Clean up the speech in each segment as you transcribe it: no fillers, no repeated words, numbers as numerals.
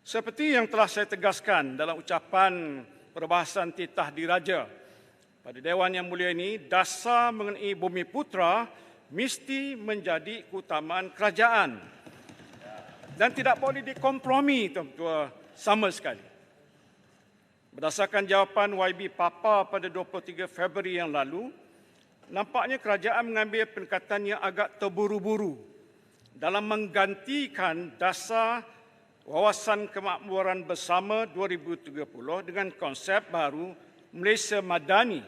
Seperti yang telah saya tegaskan dalam ucapan perbahasan titah diraja pada Dewan Yang Mulia ini, dasar mengenai Bumiputera mesti menjadi keutamaan kerajaan dan tidak boleh dikompromi tuan-tuan sama sekali. Berdasarkan jawapan YB Papa pada 23 Februari yang lalu, nampaknya kerajaan mengambil pendekatan yang agak terburu-buru dalam menggantikan dasar Wawasan Kemakmuran Bersama 2030 dengan konsep baru Malaysia Madani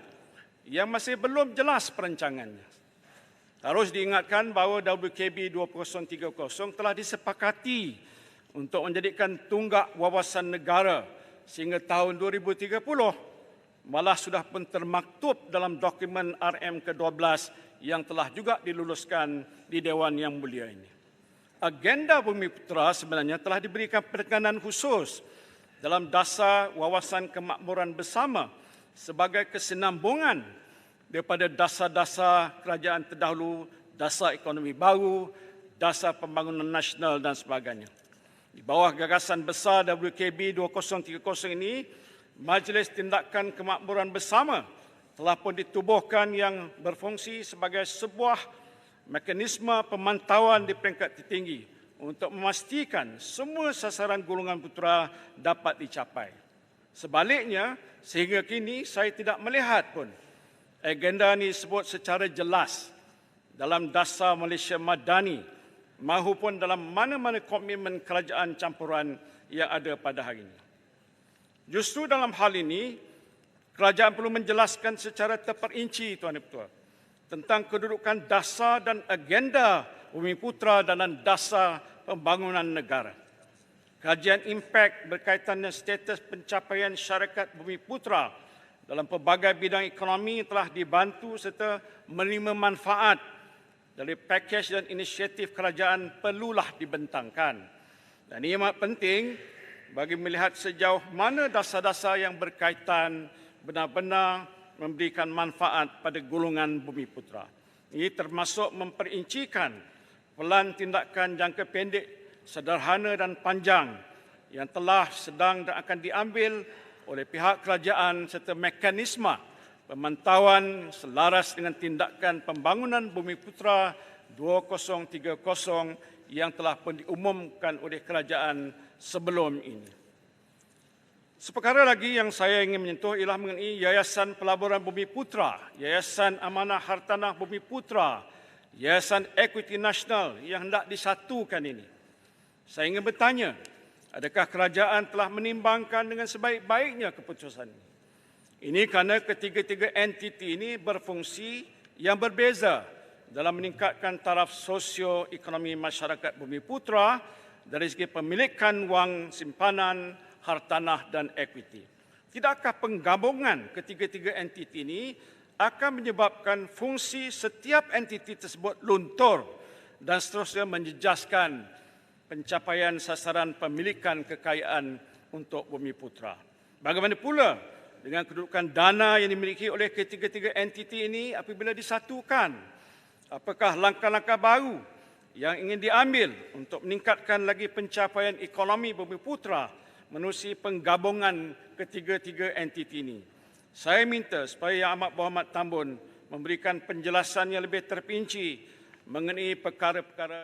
yang masih belum jelas perancangannya. Harus diingatkan bahawa WKB 2030 telah disepakati untuk menjadikan tunggak wawasan negara sehingga tahun 2030, malah sudah pun termaktub dalam dokumen RM ke-12 yang telah juga diluluskan di Dewan Yang Mulia ini. Agenda Bumiputera sebenarnya telah diberikan penekanan khusus dalam dasar Wawasan Kemakmuran Bersama sebagai kesinambungan daripada dasar-dasar kerajaan terdahulu, dasar ekonomi baru, dasar pembangunan nasional dan sebagainya. Di bawah gagasan besar WKB 2030 ini, Majlis Tindakan Kemakmuran Bersama telah pun ditubuhkan yang berfungsi sebagai sebuah mekanisme pemantauan di peringkat tertinggi untuk memastikan semua sasaran golongan putera dapat dicapai. Sebaliknya, sehingga kini saya tidak melihat pun agenda ini disebut secara jelas dalam dasar Malaysia Madani maupun dalam mana-mana komitmen kerajaan campuran yang ada pada hari ini. Justru dalam hal ini, kerajaan perlu menjelaskan secara terperinci, Tuan Ketua, tentang kedudukan dasar dan agenda Bumiputera dalam dasar pembangunan negara. Kajian impak berkaitan dengan status pencapaian syarikat Bumiputera dalam pelbagai bidang ekonomi telah dibantu serta menerima manfaat dari pakej dan inisiatif kerajaan perlulah dibentangkan. Dan ini amat penting bagi melihat sejauh mana dasar-dasar yang berkaitan benar-benar memberikan manfaat pada golongan Bumiputera. Ini termasuk memperincikan pelan tindakan jangka pendek, sederhana dan panjang yang telah, sedang dan akan diambil oleh pihak kerajaan serta mekanisme pemantauan selaras dengan tindakan pembangunan Bumiputera 2030 yang telah pun diumumkan oleh kerajaan sebelum ini. Seperkara lagi yang saya ingin menyentuh ialah mengenai Yayasan Pelaburan Bumiputera, Yayasan Amanah Hartanah Bumiputera, Yayasan Equity Nasional yang hendak disatukan ini. Saya ingin bertanya, adakah kerajaan telah menimbangkan dengan sebaik-baiknya keputusan ini? Ini kerana ketiga-tiga entiti ini berfungsi yang berbeza dalam meningkatkan taraf sosio-ekonomi masyarakat Bumiputera dari segi pemilikan wang simpanan, hartanah dan equity. Tidakkah penggabungan ketiga-tiga entiti ini akan menyebabkan fungsi setiap entiti tersebut luntur dan seterusnya menjejaskan pencapaian sasaran pemilikan kekayaan untuk Bumiputera? Bagaimana pula dengan kedudukan dana yang dimiliki oleh ketiga-tiga entiti ini apabila disatukan? Apakah langkah-langkah baru yang ingin diambil untuk meningkatkan lagi pencapaian ekonomi Bumiputera menerusi penggabungan ketiga-tiga entiti ini? Saya minta supaya Yang Amat Berhormat Tambun memberikan penjelasan yang lebih terperinci mengenai perkara-perkara